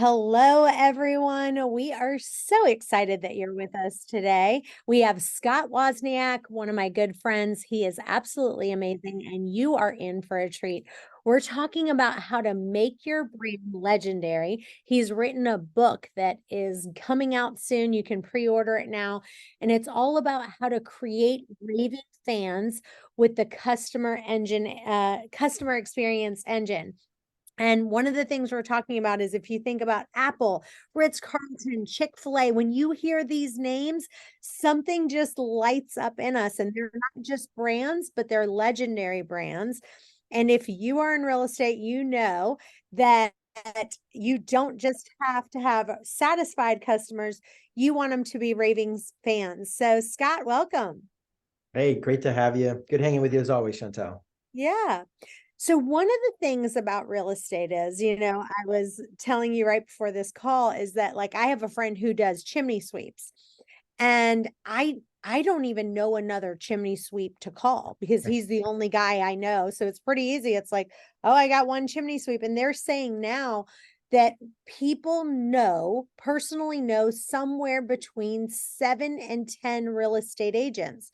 Hello, everyone. We are so excited that you're with us today. We have Scott Wozniak, one of my good friends. He is absolutely amazing, and you are in for a treat. We're talking about how to make your brand legendary. He's written a book that is coming out soon. You can pre-order it now, and it's all about how to create raving fans with the customer experience engine. And one of the things we're talking about is if you think about Apple, Ritz-Carlton, Chick-fil-A, when you hear these names, something just lights up in us. And they're not just brands, but they're legendary brands. And if you are in real estate, you know that you don't just have to have satisfied customers, you want them to be raving fans. So, Scott, welcome. Hey, great to have you. Good hanging with you as always, Chantel. Yeah. So one of the things about real estate is, I was telling you right before this call is that like I have a friend who does chimney sweeps and I don't even know another chimney sweep to call because he's the only guy I know. So it's pretty easy. It's like, oh, I got one chimney sweep. And they're saying now that people personally know somewhere between 7 and 10 real estate agents.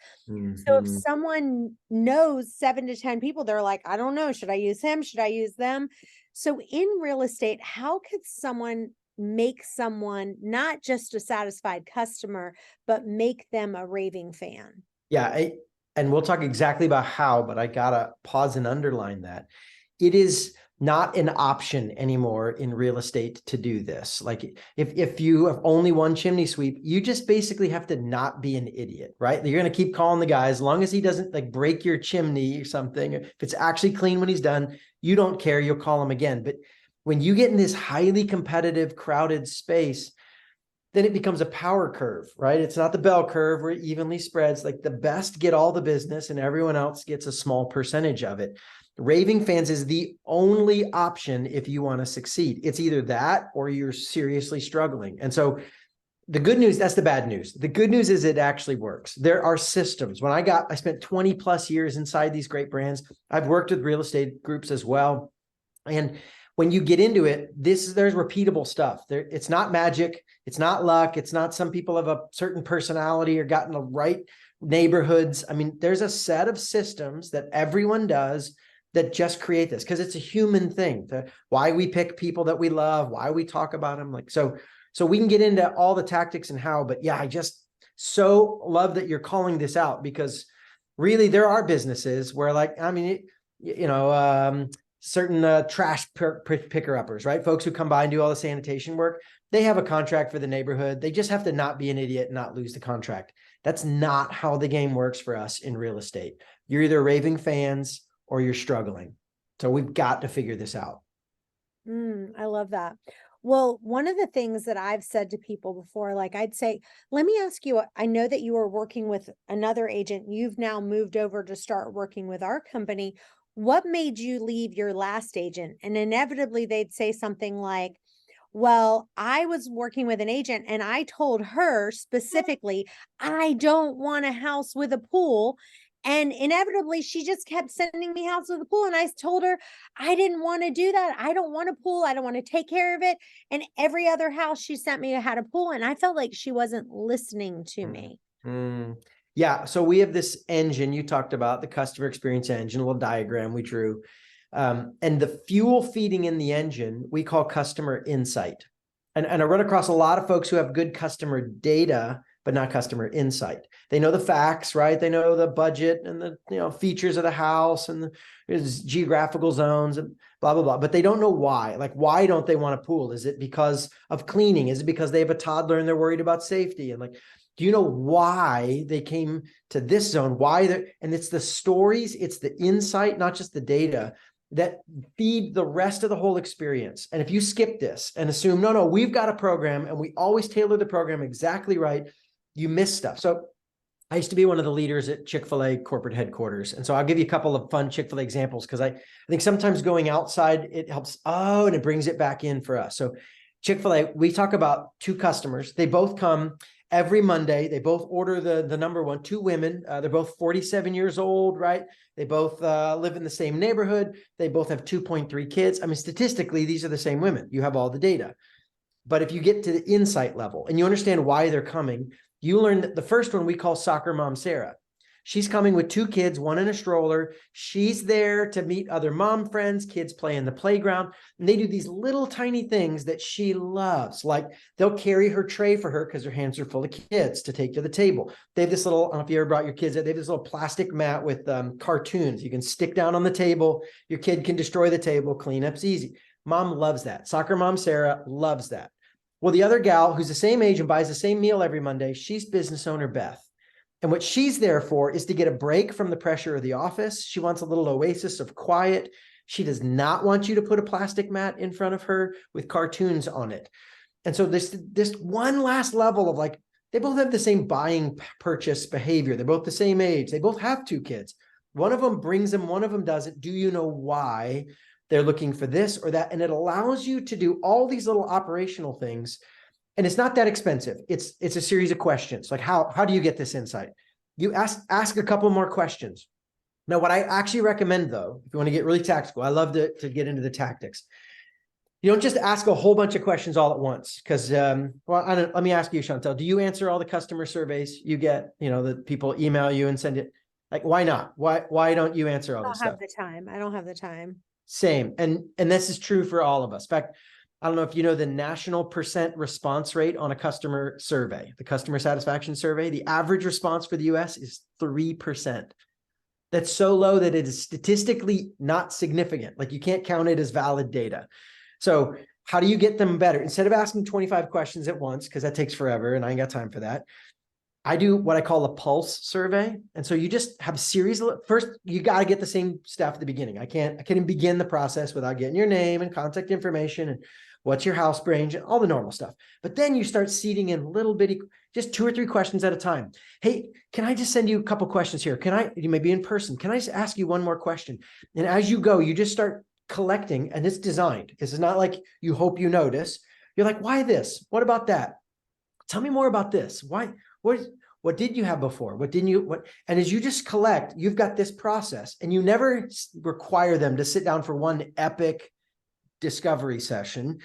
So if someone knows 7 to 10 people, they're like, I don't know, should I use him? Should I use them? So in real estate, how could someone make someone not just a satisfied customer, but make them a raving fan? Yeah, and we'll talk exactly about how, but I gotta pause and underline that. It is not an option anymore in real estate to do this. Like if you have only one chimney sweep, you just basically have to not be an idiot, right? You're going to keep calling the guy as long as he doesn't like break your chimney or something. If it's actually clean when he's done, you don't care. You'll call him again. But when you get in this highly competitive, crowded space, then it becomes a power curve, right? It's not the bell curve where it evenly spreads. Like the best get all the business and everyone else gets a small percentage of it. Raving fans is the only option if you want to succeed. It's either that or you're seriously struggling. And so the good news, that's the bad news. The good news is it actually works. There are systems. I spent 20 plus years inside these great brands. I've worked with real estate groups as well. And when you get into it, there's repeatable stuff. It's not magic. It's not luck. It's not some people have a certain personality or gotten the right neighborhoods. I mean, there's a set of systems that everyone does that just create this because it's a human thing. Why we pick people that we love, why we talk about them. So we can get into all the tactics and how, but yeah, I just so love that you're calling this out because really there are businesses where certain trash picker-uppers, right? Folks who come by and do all the sanitation work, they have a contract for the neighborhood. They just have to not be an idiot and not lose the contract. That's not how the game works for us in real estate. You're either raving fans or you're struggling. So we've got to figure this out. I love that. Well, one of the things that I've said to people before, like I'd say, let me ask you, I know that you were working with another agent. You've now moved over to start working with our company. What made you leave your last agent? And inevitably they'd say something like, well, I was working with an agent and I told her specifically, I don't want a house with a pool. And inevitably, she just kept sending me houses with a pool. And I told her, I didn't want to do that. I don't want a pool. I don't want to take care of it. And every other house she sent me had a pool. And I felt like she wasn't listening to me. Yeah. So we have this engine you talked about, the customer experience engine, a little diagram we drew. And the fuel feeding in the engine, we call customer insight. And I run across a lot of folks who have good customer data, but not customer insight. They know the facts, right? They know the budget and the features of the house and the geographical zones and blah, blah, blah. But they don't know why. Like, why don't they want a pool? Is it because of cleaning? Is it because they have a toddler and they're worried about safety? And like, do you know why they came to this zone? And it's the stories, it's the insight, not just the data, that feed the rest of the whole experience. And if you skip this and assume, no, we've got a program and we always tailor the program exactly right, you miss stuff. So I used to be one of the leaders at Chick-fil-A corporate headquarters. And so I'll give you a couple of fun Chick-fil-A examples because I think sometimes going outside, it helps. And it brings it back in for us. So Chick-fil-A, we talk about two customers. They both come every Monday. They both order the number one, two women. They're both 47 years old, right? They both live in the same neighborhood. They both have 2.3 kids. I mean, statistically, these are the same women. You have all the data. But if you get to the insight level and you understand why they're coming, you learn that the first one we call Soccer Mom Sarah. She's coming with 2 kids, one in a stroller. She's there to meet other mom friends. Kids play in the playground. And they do these little tiny things that she loves. Like they'll carry her tray for her because her hands are full of kids to take to the table. They have this little, I don't know if you ever brought your kids, they have this little plastic mat with cartoons. You can stick down on the table. Your kid can destroy the table. Cleanup's easy. Mom loves that. Soccer Mom Sarah loves that. Well, the other gal who's the same age and buys the same meal every Monday, she's business owner Beth. And what she's there for is to get a break from the pressure of the office. She wants a little oasis of quiet. She does not want you to put a plastic mat in front of her with cartoons on it. And so this one last level of like, they both have the same buying purchase behavior. They're both the same age. They both have 2 kids. One of them brings them, one of them doesn't. Do you know why they're looking for this or that? And it allows you to do all these little operational things. And it's not that expensive. It's a series of questions. Like how do you get this insight? You ask a couple more questions. Now, what I actually recommend though, if you want to get really tactical, I love to get into the tactics. You don't just ask a whole bunch of questions all at once. Because, let me ask you, Chantel, do you answer all the customer surveys you get? You know, that people email you and send it. Like, why not? Why don't you answer all this stuff? I don't have the time. I don't have the time. Same. And this is true for all of us. In fact, I don't know if you know the national percent response rate on a customer survey, the customer satisfaction survey. The average response for the US is 3%. That's so low that it is statistically not significant. Like you can't count it as valid data. So how do you get them better? Instead of asking 25 questions at once, because that takes forever and I ain't got time for that, I do what I call a pulse survey. And so you just have a series of, first, you got to get the same stuff at the beginning. I can't begin the process without getting your name and contact information and what's your house range and all the normal stuff. But then you start seeding in little bitty, just 2 or 3 questions at a time. Hey, can I just send you a couple questions here? You may be in person. Can I just ask you one more question? And as you go, you just start collecting, and it's designed. It's not like you hope you notice. You're like, why this? What about that? Tell me more about this. Why? What did you have before? What didn't you? And as you just collect, you've got this process, and you never require them to sit down for one epic discovery session,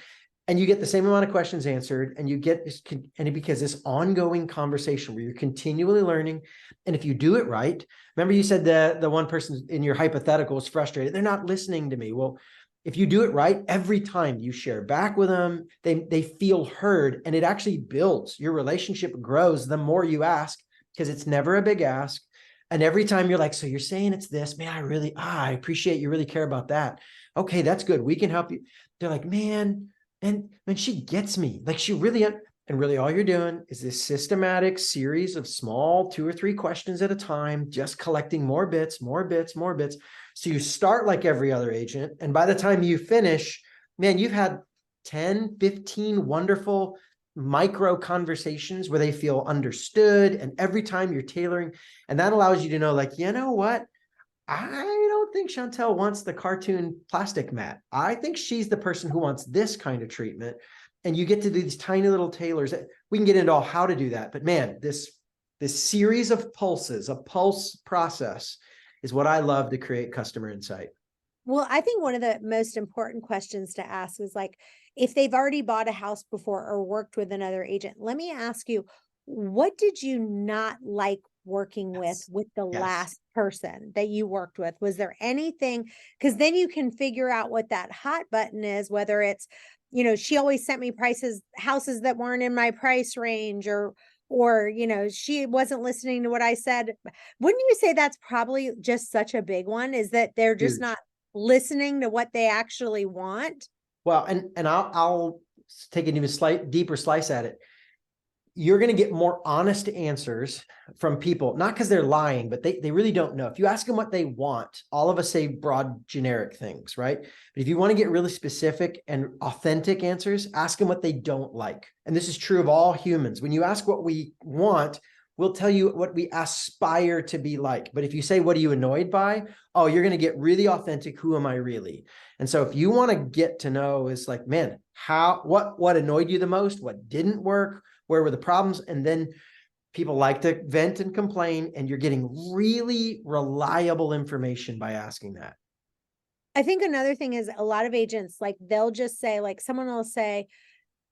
and you get the same amount of questions answered, and you get this, and because this ongoing conversation where you're continually learning. And if you do it right, remember you said the one person in your hypothetical is frustrated. They're not listening to me. Well, if you do it right, every time you share back with them, they feel heard, and it actually builds. Your relationship grows the more you ask, because it's never a big ask. And every time you're like, so you're saying it's this, man, I appreciate you really care about that. Okay, that's good. We can help you. They're like, man, and she gets me. Like she really, and really all you're doing is this systematic series of small 2 or 3 questions at a time, just collecting more bits. So you start like every other agent. And by the time you finish, man, you've had 10, 15 wonderful micro conversations where they feel understood. And every time you're tailoring, and that allows you to know, like, you know what? I don't think Chantel wants the cartoon plastic mat. I think she's the person who wants this kind of treatment. And you get to do these tiny little tailors. We can get into all how to do that. But man, this series of pulses, a pulse process is what I love to create customer insight. Well, I think one of the most important questions to ask is like, if they've already bought a house before or worked with another agent, let me ask you, what did you not like working with the last person that you worked with? Was there anything? Because then you can figure out what that hot button is, whether it's, she always sent me houses that weren't in my price range, or she wasn't listening to what I said. Wouldn't you say that's probably just such a big one, is that they're just not listening to what they actually want? Well, and I'll take an even deeper slice at it. You're going to get more honest answers from people, not because they're lying, but they really don't know. If you ask them what they want, all of us say broad, generic things, right? But if you want to get really specific and authentic answers, ask them what they don't like. And this is true of all humans. When you ask what we want, we'll tell you what we aspire to be like. But if you say, what are you annoyed by? Oh, you're going to get really authentic. Who am I really? And so if you want to get to know, is like, man, what annoyed you the most? What didn't work? Where were the problems? And then people like to vent and complain, and you're getting really reliable information by asking that. I think another thing is a lot of agents, like they'll just say, like someone will say,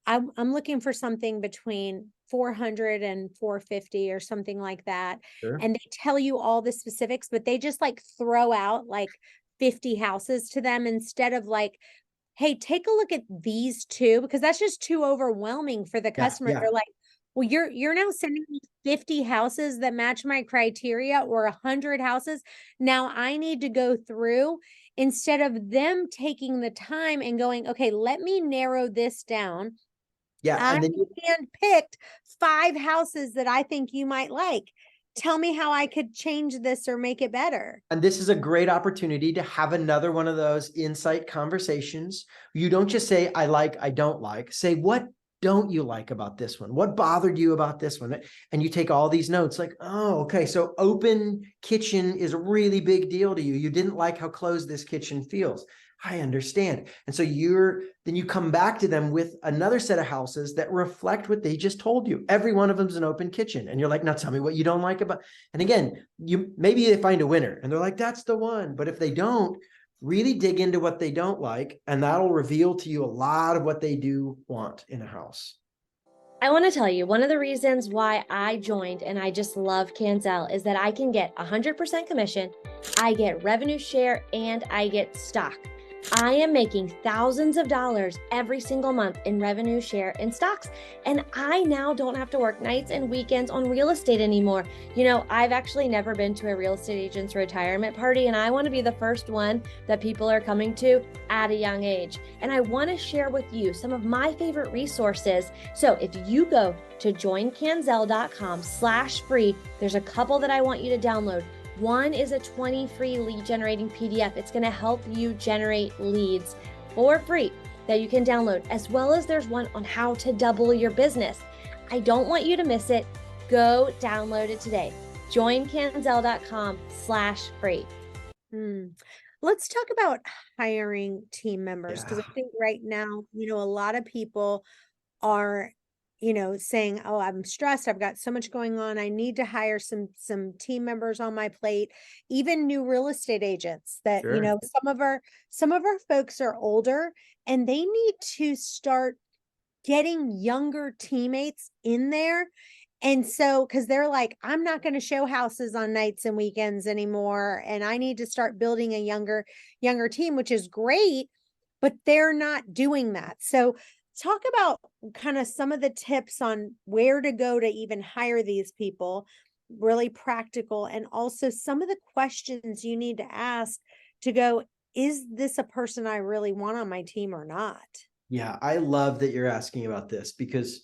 I'm looking for something between 400 and 450 or something like that. Sure. And they tell you all the specifics, but they just like throw out like 50 houses to them instead of like, hey, take a look at these two, because that's just too overwhelming for the customer. Yeah. They're like, well, you're now sending me 50 houses that match my criteria, or 100 houses. Now I need to go through, instead of them taking the time and going, okay, let me narrow this down. Yeah. I And then handpicked 5 houses that I think you might like. Tell me how I could change this or make it better. And this is a great opportunity to have another one of those insight conversations. You don't just say, I like, I don't like. Say, what don't you like about this one? What bothered you about this one? And you take all these notes like, oh, okay. So open kitchen is a really big deal to you. You didn't like how closed this kitchen feels. I understand. And so then you come back to them with another set of houses that reflect what they just told you. Every one of them is an open kitchen. And you're like, now tell me what you don't like about. And again, maybe they find a winner and they're like, that's the one. But if they don't, really dig into what they don't like, and that'll reveal to you a lot of what they do want in a house. I want to tell you, one of the reasons why I joined and I just love Canzel is that I can get 100% commission, I get revenue share, and I get stock. I am making thousands of dollars every single month in revenue share and stocks. And I now don't have to work nights and weekends on real estate anymore. You know, I've actually never been to a real estate agent's retirement party, and I want to be the first one that people are coming to at a young age. And I want to share with you some of my favorite resources. So if you go to joincanzel.com/free, there's a couple that I want you to download. One is a 20 free lead generating PDF. It's going to help you generate leads for free that you can download, as well as there's one on how to double your business. I don't want you to miss it. Go download it today. joincanzel.com/free. Let's talk about hiring team members, because I think right now, a lot of people are saying, oh, I'm stressed. I've got so much going on. I need to hire some team members on my plate. Even new real estate agents that, Sure. some of our folks are older, and they need to start getting younger teammates in there. And so, because they're like, I'm not going to show houses on nights and weekends anymore, and I need to start building a younger team, which is great, but they're not doing that. So talk about kind of some of the tips on where to go to even hire these people, really practical, and also some of the questions you need to ask to go, is this a person I really want on my team or not? Yeah, I love that you're asking about this, because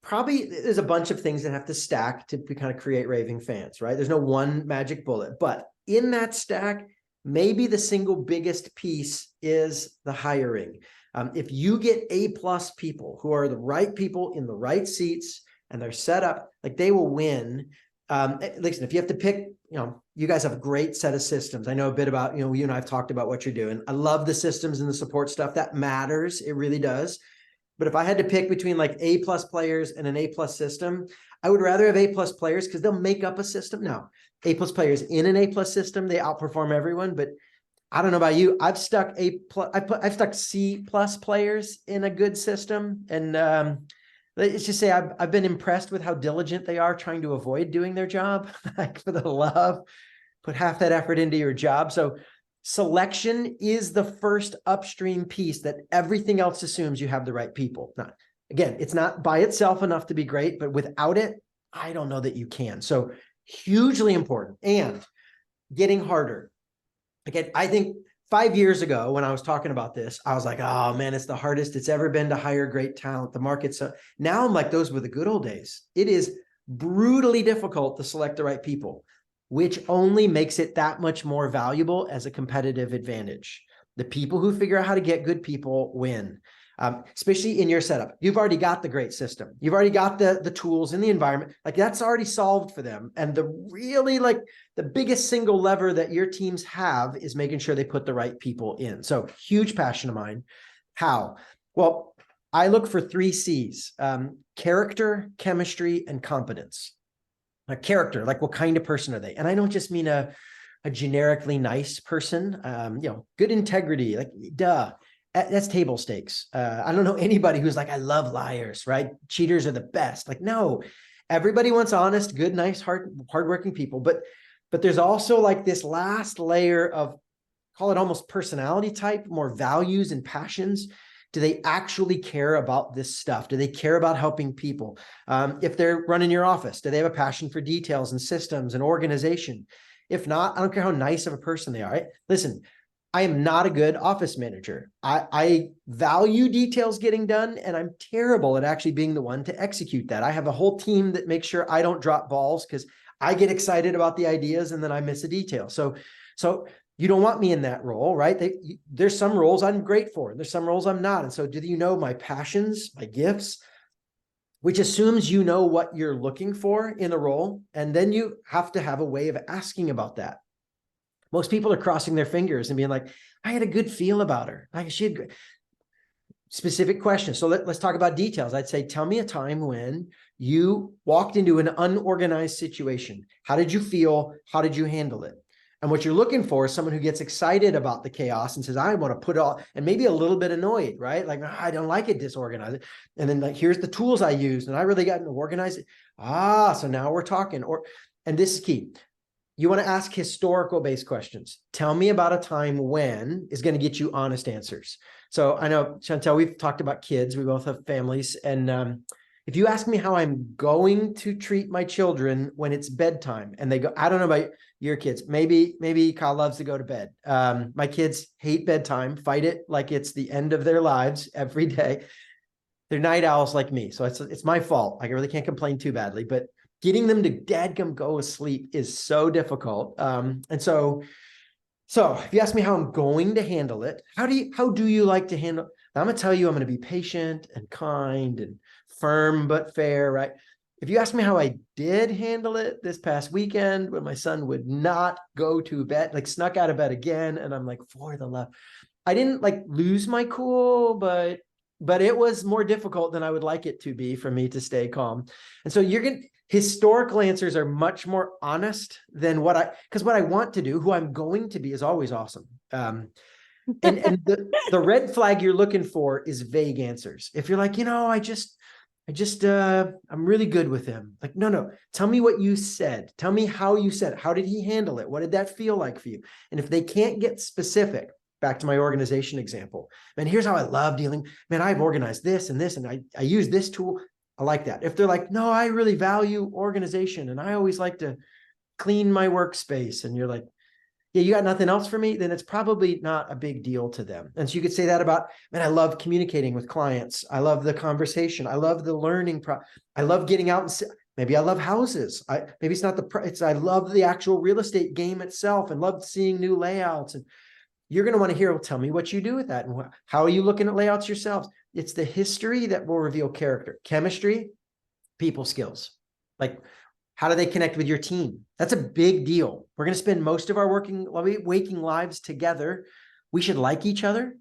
probably there's a bunch of things that have to stack to kind of create raving fans, right? There's no one magic bullet, but in that stack, maybe the single biggest piece is the hiring. If you get A+ people who are the right people in the right seats and they're set up, like, they will win. Listen, if you have to pick, you guys have a great set of systems. I know a bit about, you and I have talked about what you're doing. I love the systems and the support stuff. That matters. It really does. But if I had to pick between like A+ players and an A+ system, I would rather have A+ players, because they'll make up a system. Now, A+ players in an A+ system, they outperform everyone, but I don't know about you. I've stuck I've stuck C+ players in a good system. And let's just say I've been impressed with how diligent they are trying to avoid doing their job. Like, for the love, put half that effort into your job. So selection is the first upstream piece that everything else assumes you have the right people. Now, again, it's not by itself enough to be great, but without it, I don't know that you can. So hugely important, and getting harder. Again, I think 5 years ago when I was talking about this, I was like, oh man, it's the hardest it's ever been to hire great talent. The market's now I'm like, those were the good old days. It is brutally difficult to select the right people, which only makes it that much more valuable as a competitive advantage. The people who figure out how to get good people win. Especially in your setup. You've already got the great system. You've already got the tools in the environment. Like, that's already solved for them. And the biggest single lever that your teams have is making sure they put the right people in. So huge passion of mine. How? Well, I look for 3 C's, character, chemistry, and competence. Character, like, what kind of person are they? And I don't just mean a generically nice person, good integrity, like, duh. That's table stakes. I don't know anybody who's like, I love liars, right? Cheaters are the best. Like, no, everybody wants honest, good, nice, hardworking people. But there's also like this last layer of, call it almost personality type, more values and passions. Do they actually care about this stuff? Do they care about helping people? If they're running your office, do they have a passion for details and systems and organization? If not, I don't care how nice of a person they are. Right? Listen, I am not a good office manager. I value details getting done, and I'm terrible at actually being the one to execute that. I have a whole team that makes sure I don't drop balls because I get excited about the ideas and then I miss a detail. So you don't want me in that role, right? There's some roles I'm great for, and there's some roles I'm not. And so do you know my passions, my gifts, which assumes you know what you're looking for in a role. And then you have to have a way of asking about that. Most people are crossing their fingers and being like, I had a good feel about her. Like, she had good specific questions. So let's talk about details. I'd say, tell me a time when you walked into an unorganized situation. How did you feel? How did you handle it? And what you're looking for is someone who gets excited about the chaos and says, I want to put all, and maybe a little bit annoyed, right? Like, I don't like it disorganized. And then like, here's the tools I used and I really got to organize it. So now we're talking. And this is key. You want to ask historical based questions. Tell me about a time when is going to get you honest answers. So I know, Chantel, we've talked about kids. We both have families. And if you ask me how I'm going to treat my children when it's bedtime and they go, I don't know about your kids. Maybe Kyle loves to go to bed. My kids hate bedtime, fight it like it's the end of their lives every day. They're night owls like me. So it's my fault. I really can't complain too badly, but getting them to dadgum go to sleep is so difficult. And so if you ask me how I'm going to handle it, how do you like to handle? I'm going to tell you, I'm going to be patient and kind and firm, but fair, right? If you ask me how I did handle it this past weekend when my son would not go to bed, like snuck out of bed again. And I'm like, for the love, I didn't like lose my cool, but it was more difficult than I would like it to be for me to stay calm. And so historical answers are much more honest than what I want to do, who I'm going to be is always awesome. And the red flag you're looking for is vague answers. If you're like, I'm really good with him. Like, no, tell me what you said. Tell me how you said it. How did he handle it? What did that feel like for you? And if they can't get specific, back to my organization example, man, here's how I love dealing. Man, I've organized this and this, and I use this tool. I like that. If they're like, no, I really value organization and I always like to clean my workspace, and you're like, yeah, you got nothing else for me, then it's probably not a big deal to them. And so you could say that about, man, I love communicating with clients. I love the conversation. I love the learning. I love getting out and maybe I love houses. Maybe it's not I love the actual real estate game itself and love seeing new layouts. And you're going to want to hear, well, tell me what you do with that. And how are you looking at layouts yourselves? It's the history that will reveal character. Chemistry, people skills. Like, how do they connect with your team? That's a big deal. We're going to spend most of our waking lives together. We should like each other.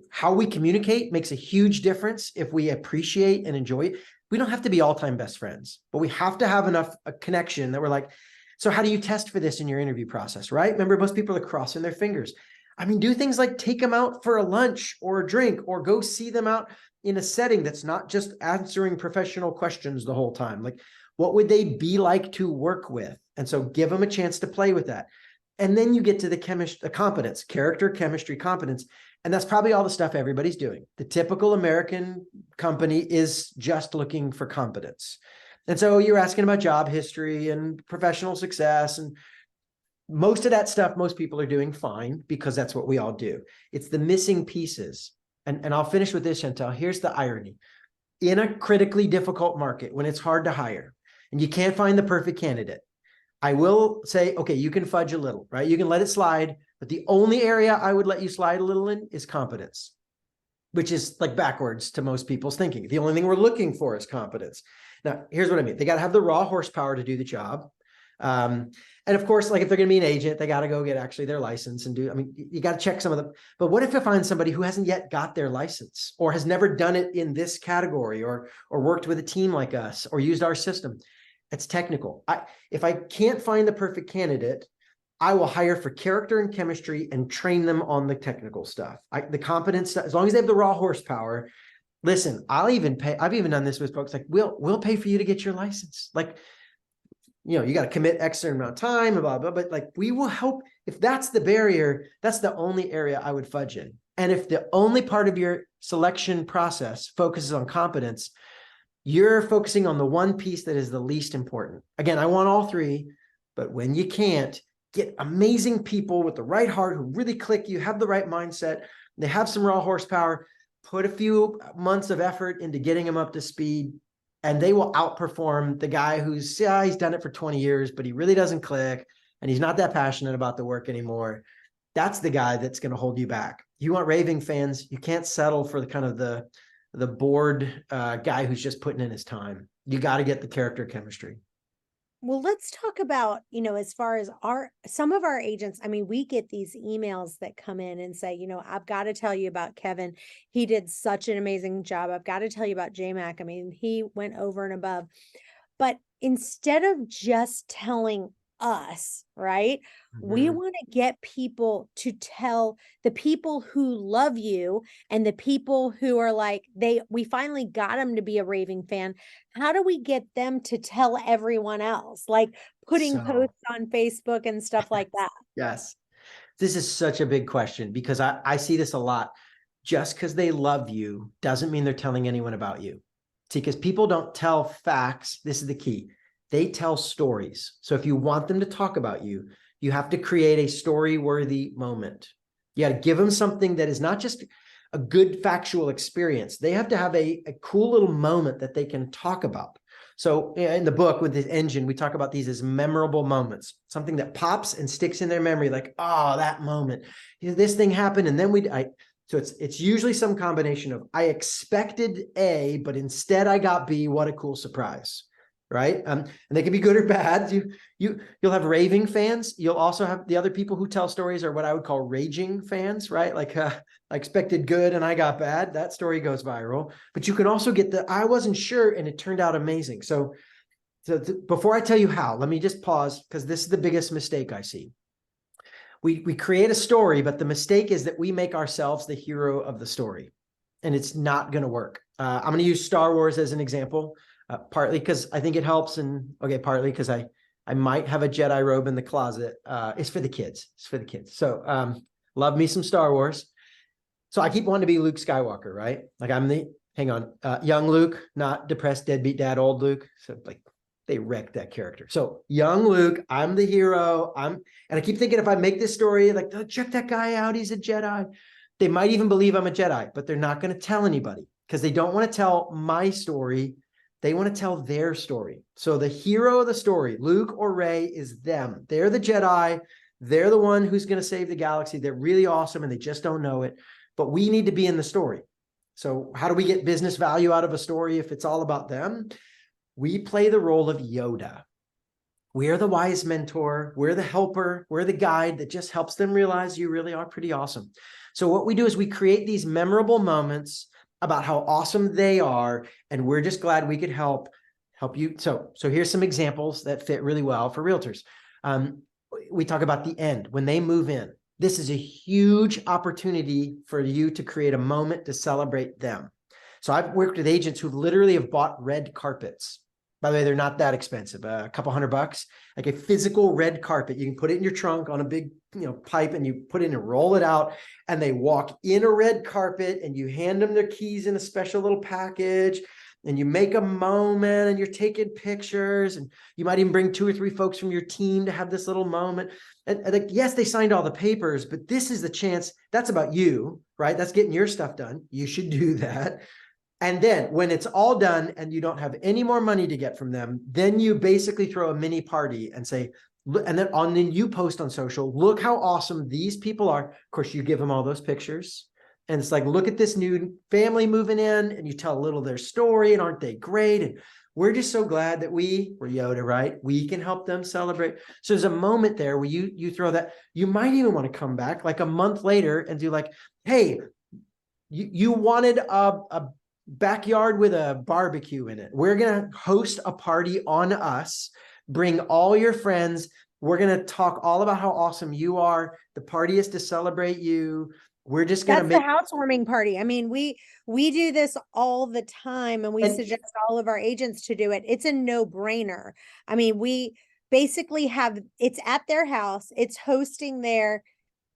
How we communicate makes a huge difference if we appreciate and enjoy it. We don't have to be all-time best friends, but we have to have enough a connection that we're like, so how do you test for this in your interview process, right? Remember, most people are crossing their fingers. I mean, do things like take them out for a lunch or a drink, or go see them out in a setting that's not just answering professional questions the whole time. Like, what would they be like to work with? And so give them a chance to play with that. And then you get to the competence, character, chemistry, competence. And that's probably all the stuff everybody's doing. The typical American company is just looking for competence. And so you're asking about job history and professional success, and most of that stuff, most people are doing fine because that's what we all do. It's the missing pieces. And I'll finish with this, Chantel. Here's the irony. In a critically difficult market, when it's hard to hire and you can't find the perfect candidate, I will say, okay, you can fudge a little, right? You can let it slide, but the only area I would let you slide a little in is competence, which is like backwards to most people's thinking. The only thing we're looking for is competence. Now, here's what I mean. They got to have the raw horsepower to do the job. And of course, like if they're going to be an agent, they got to go get actually their license and you got to check some of them. But what if I find somebody who hasn't yet got their license or has never done it in this category or worked with a team like us or used our system? It's technical. If I can't find the perfect candidate, I will hire for character and chemistry and train them on the technical stuff. The competence stuff, as long as they have the raw horsepower. Listen, I've even done this with folks, like, we'll pay for you to get your license. Like, you got to commit X amount of time, blah, blah, but like, we will help. If that's the barrier, that's the only area I would fudge in. And if the only part of your selection process focuses on competence, you're focusing on the one piece that is the least important. Again, I want all three, but when you can't, get amazing people with the right heart who really click, you have the right mindset, they have some raw horsepower, put a few months of effort into getting them up to speed, and they will outperform the guy who's, he's done it for 20 years, but he really doesn't click, and he's not that passionate about the work anymore. That's the guy that's going to hold you back. You want raving fans, you can't settle for the kind of the bored guy who's just putting in his time. You got to get the character chemistry. Well, let's talk about, as far as some of our agents, I mean, we get these emails that come in and say, I've got to tell you about Kevin. He did such an amazing job. I've got to tell you about JMac. I mean, he went over and above. But instead of just telling us, right? We want to get people to tell the people who love you and the people who are like, we finally got them to be a raving fan. How do we get them to tell everyone else? Like putting posts on Facebook and stuff like that. Yes. This is such a big question because I see this a lot. Just because they love you doesn't mean they're telling anyone about you. See, because people don't tell facts. This is the key. They tell stories. So if you want them to talk about you, you have to create a story-worthy moment. You got to give them something that is not just a good factual experience. They have to have a cool little moment that they can talk about. So in the book with the engine, we talk about these as memorable moments, something that pops and sticks in their memory, like, oh, that moment, this thing happened. And then so it's usually some combination of, I expected A, but instead I got B. What a cool surprise. Right. And they can be good or bad. You'll have raving fans. You'll also have the other people who tell stories are what I would call raging fans, right? Like I expected good and I got bad. That story goes viral. But you can also get I wasn't sure and it turned out amazing. So before I tell you how, let me just pause because this is the biggest mistake I see. We create a story, but the mistake is that we make ourselves the hero of the story, and it's not going to work. I'm going to use Star Wars as an example. Partly because I think it helps, and partly because I might have a Jedi robe in the closet. It's for the kids. It's for the kids. So love me some Star Wars. So I keep wanting to be Luke Skywalker, right? Like I'm young Luke, not depressed deadbeat dad, old Luke. So like they wrecked that character. So young Luke, I'm the hero. And I keep thinking if I make this story, like, oh, check that guy out, he's a Jedi. They might even believe I'm a Jedi, but they're not going to tell anybody because they don't want to tell my story. They want to tell their story. So the hero of the story, Luke or Rey, is them. They're the Jedi. They're the one who's going to save the galaxy. They're really awesome and they just don't know it. But we need to be in the story. So how do we get business value out of a story if it's all about them? We play the role of Yoda. We are the wise mentor. We're the helper. We're the guide that just helps them realize you really are pretty awesome. So what we do is we create these memorable moments about how awesome they are, and we're just glad we could help you. So here's some examples that fit really well for realtors. We talk about the end, when they move in. This is a huge opportunity for you to create a moment to celebrate them. So I've worked with agents who literally have bought red carpets. By the way, they're not that expensive, a couple $100, like a physical red carpet. You can put it in your trunk on a big, pipe, and you put it in and roll it out, and they walk in a red carpet, and you hand them their keys in a special little package, and you make a moment, and you're taking pictures, and you might even bring 2 or 3 folks from your team to have this little moment. And like, yes, they signed all the papers, but this is the chance. That's about you, right? That's getting your stuff done. You should do that. And then when it's all done and you don't have any more money to get from them, then you basically throw a mini party and say, and then you post on social, look how awesome these people are. Of course, you give them all those pictures. And it's like, look at this new family moving in, and you tell a little of their story, and aren't they great? And we're just so glad that we're Yoda, right? We can help them celebrate. So there's a moment there where you throw that. You might even want to come back like a month later and do like, hey, you wanted a backyard with a barbecue in it. We're going to host a party on us. Bring all your friends. We're going to talk all about how awesome you are. The party is to celebrate you. We're just going to make the housewarming party. I mean, we do this all the time, and we suggest all of our agents to do it. It's a no-brainer. I mean, we basically it's at their house. It's hosting there.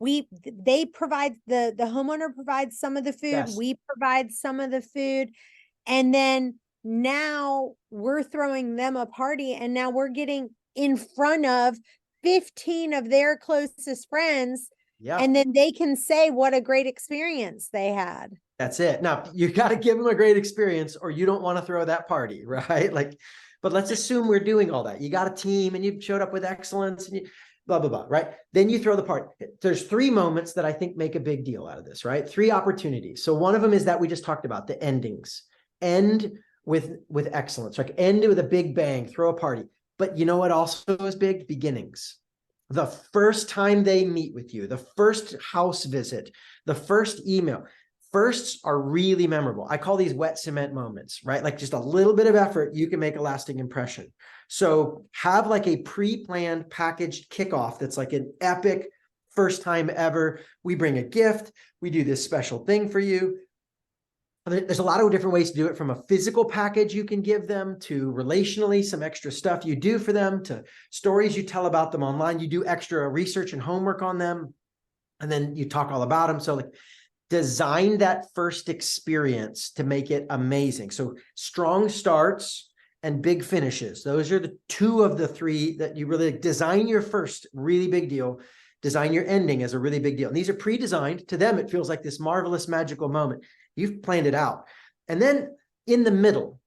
They provide the homeowner provides some of the food. Yes. We provide some of the food. And then now we're throwing them a party, and now we're getting in front of 15 of their closest friends. Yeah. And then they can say what a great experience they had. That's it. Now you got to give them a great experience, or you don't want to throw that party, right? But let's assume we're doing all that. You got a team and you showed up with excellence and you blah, blah, blah, right? Then you throw the party. There's 3 moments that I think make a big deal out of this, right? 3 opportunities. So one of them is that we just talked about, the endings. End with excellence, like end with a big bang, throw a party. But you know what also is big? Beginnings. The first time they meet with you, the first house visit, the first email. Firsts are really memorable. I call these wet cement moments, right? Like just a little bit of effort, you can make a lasting impression. So have like a pre-planned packaged kickoff that's like an epic first time ever. We bring a gift. We do this special thing for you. There's a lot of different ways to do it, from a physical package you can give them, to relationally some extra stuff you do for them, to stories you tell about them online. You do extra research and homework on them, and then you talk all about them. So like, design that first experience to make it amazing. So strong starts and big finishes. Those are the 2 of the 3 that you really design. Your first really big deal. Design your ending as a really big deal. And these are pre-designed. To them, it feels like this marvelous, magical moment. You've planned it out. And then in the middle,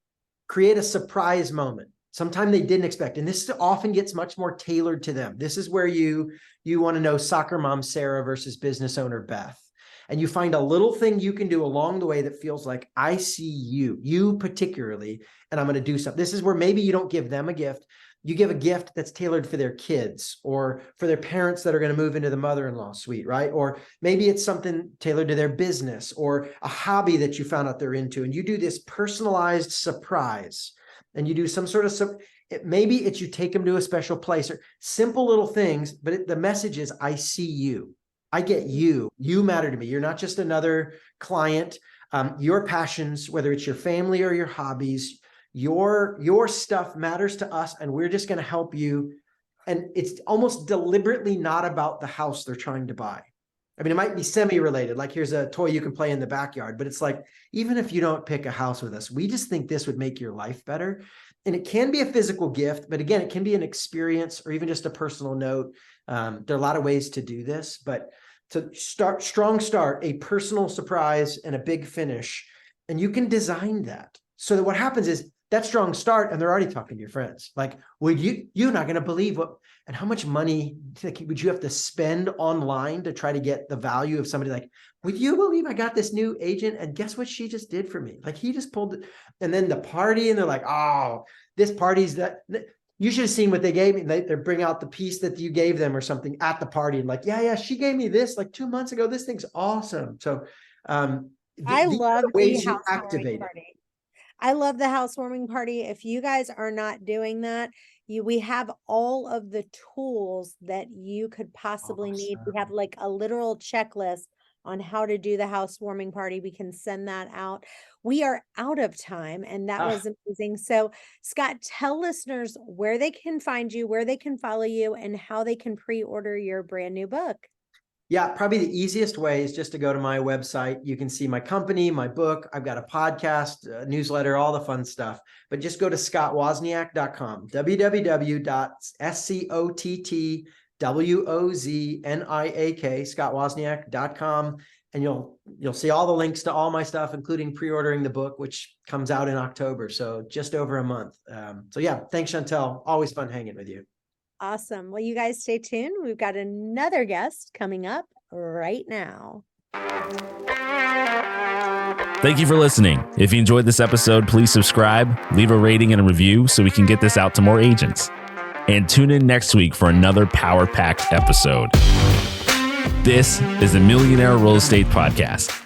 create a surprise moment. Sometime they didn't expect. And this often gets much more tailored to them. This is where you want to know soccer mom Sarah versus business owner Beth. And you find a little thing you can do along the way that feels like, I see you particularly, and I'm going to do something. This is where maybe you don't give them a gift. You give a gift that's tailored for their kids, or for their parents that are going to move into the mother-in-law suite, right? Or maybe it's something tailored to their business, or a hobby that you found out they're into. And you do this personalized surprise, and you do some sort of, maybe it's you take them to a special place, or simple little things, but the message is, I see you. I get you. You matter to me. You're not just another client. Your passions, whether it's your family or your hobbies, your stuff matters to us, and we're just going to help you. And it's almost deliberately not about the house they're trying to buy. I mean, it might be semi-related, like here's a toy you can play in the backyard, but it's like, even if you don't pick a house with us, we just think this would make your life better. And it can be a physical gift, but again, it can be an experience or even just a personal note. There are a lot of ways to do this, but to start, a personal surprise and a big finish. And you can design that so that what happens is that strong start, and they're already talking to your friends. Like, you're not going to believe what, and how much money would you have to spend online to try to get the value of somebody like, would you believe I got this new agent? And guess what she just did for me? Like, he just pulled it. And then the party, and they're like, oh, this party's that. You should have seen what they gave me. They bring out the piece that you gave them or something at the party, and like, yeah, she gave me this like 2 months ago. This thing's awesome. So I love the housewarming party. I love the housewarming party. If you guys are not doing that, we have all of the tools that you could possibly need. We have like a literal checklist on how to do the housewarming party. We can send that out. We are out of time, and that was amazing. So Scott, tell listeners where they can find you, where they can follow you, and how they can pre-order your brand new book. Yeah, probably the easiest way is just to go to my website. You can see my company, my book. I've got a podcast, a newsletter, all the fun stuff. But just go to scottwozniak.com, www.scottwozniak, scottwozniak.com. And you'll see all the links to all my stuff, including pre-ordering the book, which comes out in October. So just over a month. So yeah, thanks, Chantel. Always fun hanging with you. Awesome. Well, you guys stay tuned. We've got another guest coming up right now. Thank you for listening. If you enjoyed this episode, please subscribe, leave a rating and a review so we can get this out to more agents. And tune in next week for another power-packed episode. This is the Millionaire Real Estate Podcast.